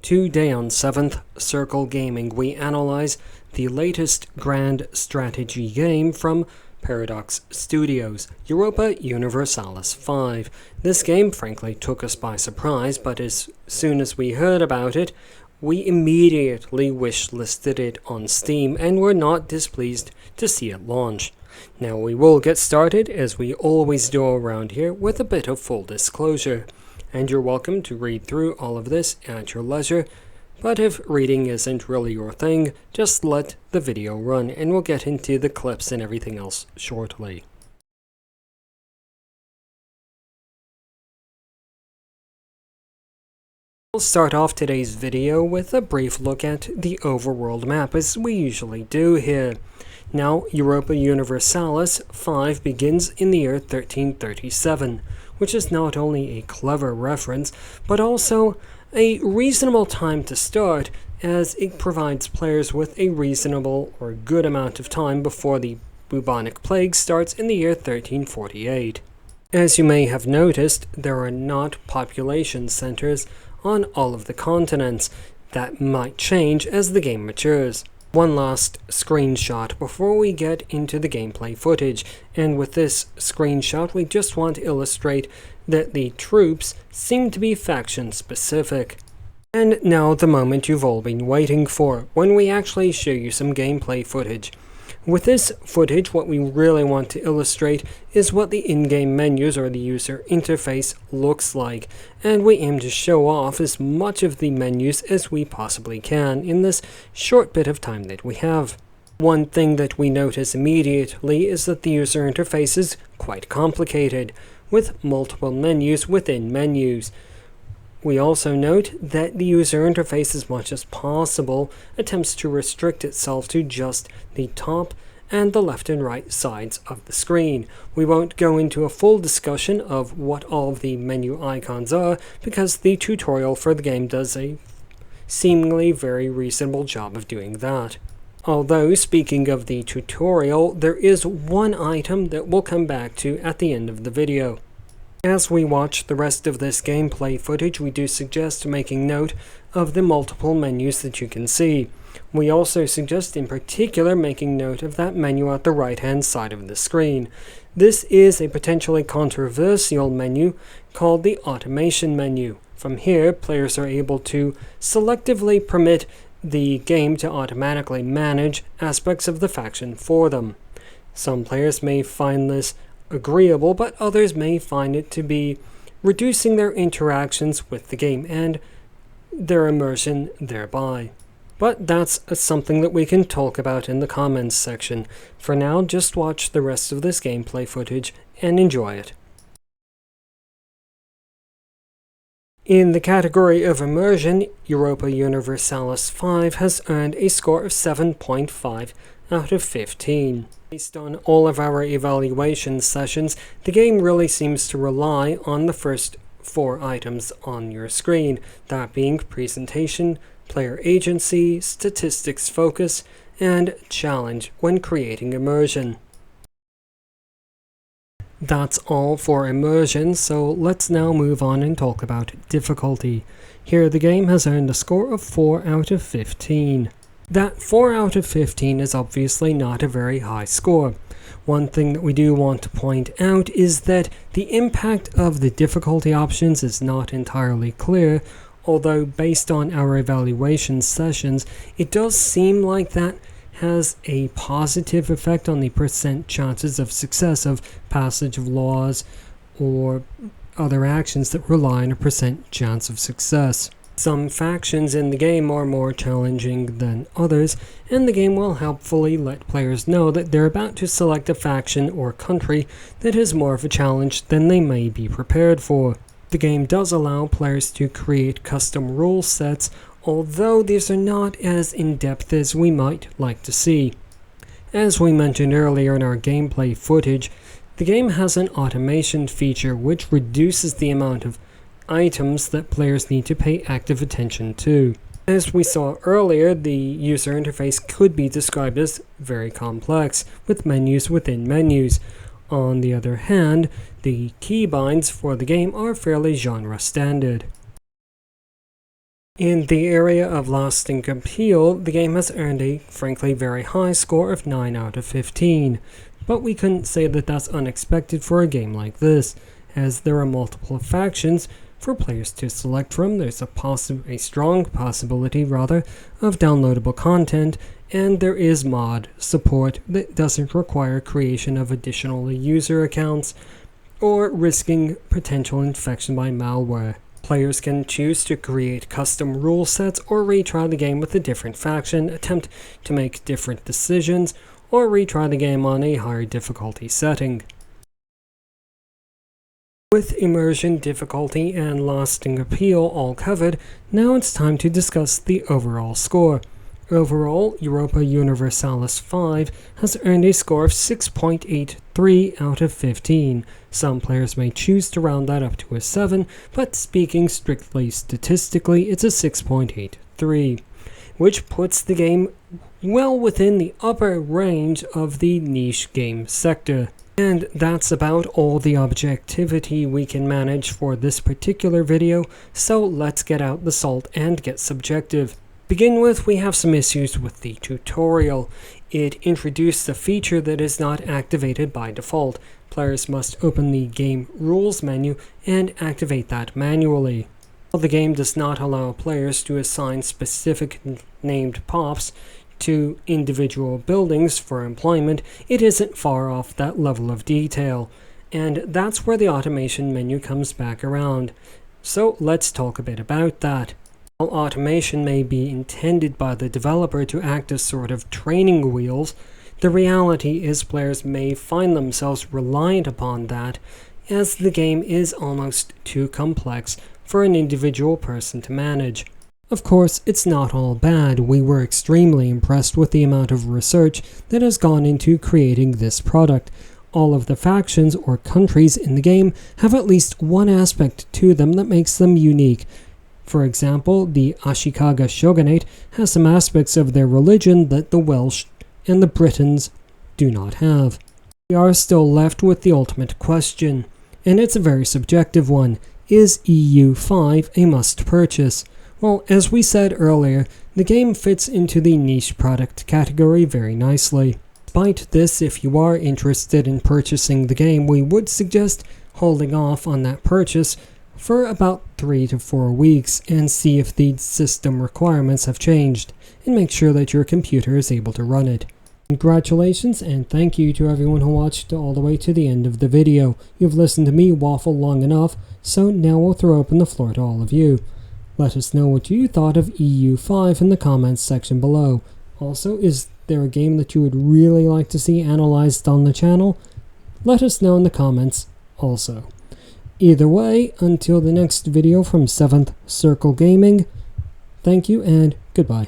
Today on 7th Circle Gaming, we analyze the latest grand strategy game from Paradox Studios, Europa Universalis 5. This game frankly took us by surprise, but as soon as we heard about it, we immediately wishlisted it on Steam and were not displeased to see it launch. Now we will get started, as we always do around here, with a bit of full disclosure. And you're welcome to read through all of this at your leisure, but if reading isn't really your thing, just let the video run and we'll get into the clips and everything else shortly. We'll start off today's video with a brief look at the overworld map, as we usually do here. Now, Europa Universalis 5 begins in the year 1337, which is not only a clever reference, but also a reasonable time to start, as it provides players with a reasonable or good amount of time before the bubonic plague starts in the year 1348. As you may have noticed, there are not population centers on all of the continents. That might change as the game matures. One last screenshot before we get into the gameplay footage, and with this screenshot we just want to illustrate that the troops seem to be faction specific. And now the moment you've all been waiting for, when we actually show you some gameplay footage. With this footage, what we really want to illustrate is what the in-game menus or the user interface looks like, and we aim to show off as much of the menus as we possibly can in this short bit of time that we have. One thing that we notice immediately is that the user interface is quite complicated, with multiple menus within menus. We also note that the user interface, as much as possible, attempts to restrict itself to just the top and the left and right sides of the screen. We won't go into a full discussion of what all of the menu icons are, because the tutorial for the game does a seemingly very reasonable job of doing that. Although, speaking of the tutorial, there is one item that we'll come back to at the end of the video. As we watch the rest of this gameplay footage, we do suggest making note of the multiple menus that you can see. We also suggest in particular making note of that menu at the right hand side of the screen. This is a potentially controversial menu called the automation menu. From here, players are able to selectively permit the game to automatically manage aspects of the faction for them. Some players may find this agreeable, but others may find it to be reducing their interactions with the game and their immersion thereby. But that's something that we can talk about in the comments section. For now, just watch the rest of this gameplay footage and enjoy it. In the category of immersion, Europa Universalis 5 has earned a score of 7.5 out of 15. Based on all of our evaluation sessions, the game really seems to rely on the first 4 items on your screen, that being presentation, player agency, statistics focus, and challenge when creating immersion. That's all for immersion, so let's now move on and talk about difficulty. Here the game has earned a score of 4 out of 15. That 4 out of 15 is obviously not a very high score. One thing that we do want to point out is that the impact of the difficulty options is not entirely clear, although based on our evaluation sessions, it does seem like that has a positive effect on the percent chances of success of passage of laws or other actions that rely on a percent chance of success. Some factions in the game are more challenging than others, and the game will helpfully let players know that they're about to select a faction or country that is more of a challenge than they may be prepared for. The game does allow players to create custom rule sets, although these are not as in-depth as we might like to see. As we mentioned earlier in our gameplay footage, the game has an automation feature which reduces the amount of items that players need to pay active attention to. As we saw earlier, the user interface could be described as very complex, with menus within menus. On the other hand, the keybinds for the game are fairly genre standard. In the area of lasting appeal, the game has earned a, frankly, very high score of 9 out of 15. But we couldn't say that that's unexpected for a game like this, as there are multiple factions for players to select from. There's a strong possibility of downloadable content, and there is mod support that doesn't require creation of additional user accounts or risking potential infection by malware. Players can choose to create custom rule sets or retry the game with a different faction, attempt to make different decisions, or retry the game on a higher difficulty setting. With immersion, difficulty, and lasting appeal all covered, now it's time to discuss the overall score. Overall, Europa Universalis 5 has earned a score of 6.83 out of 15. Some players may choose to round that up to a 7, but speaking strictly statistically, it's a 6.83, which puts the game well within the upper range of the niche game sector. And that's about all the objectivity we can manage for this particular video, so let's get out the salt and get subjective. Begin with, we have some issues with the tutorial. It introduced a feature that is not activated by default. Players must open the game rules menu and activate that manually. While the game does not allow players to assign specific named pops to individual buildings for employment, it isn't far off that level of detail. And that's where the automation menu comes back around. So let's talk a bit about that. While automation may be intended by the developer to act as sort of training wheels, the reality is players may find themselves reliant upon that, as the game is almost too complex for an individual person to manage. Of course, it's not all bad. We were extremely impressed with the amount of research that has gone into creating this product. All of the factions or countries in the game have at least one aspect to them that makes them unique. For example, the Ashikaga Shogunate has some aspects of their religion that the Welsh and the Britons do not have. We are still left with the ultimate question, and it's a very subjective one. Is EU5 a must-purchase? Well, as we said earlier, the game fits into the niche product category very nicely. Despite this, if you are interested in purchasing the game, we would suggest holding off on that purchase for about 3 to 4 weeks and see if the system requirements have changed, and make sure that your computer is able to run it. Congratulations and thank you to everyone who watched all the way to the end of the video. You've listened to me waffle long enough, so now we'll throw open the floor to all of you. Let us know what you thought of EU5 in the comments section below. Also, is there a game that you would really like to see analyzed on the channel? Let us know in the comments also. Either way, until the next video from 7th Circle Gaming, thank you and goodbye.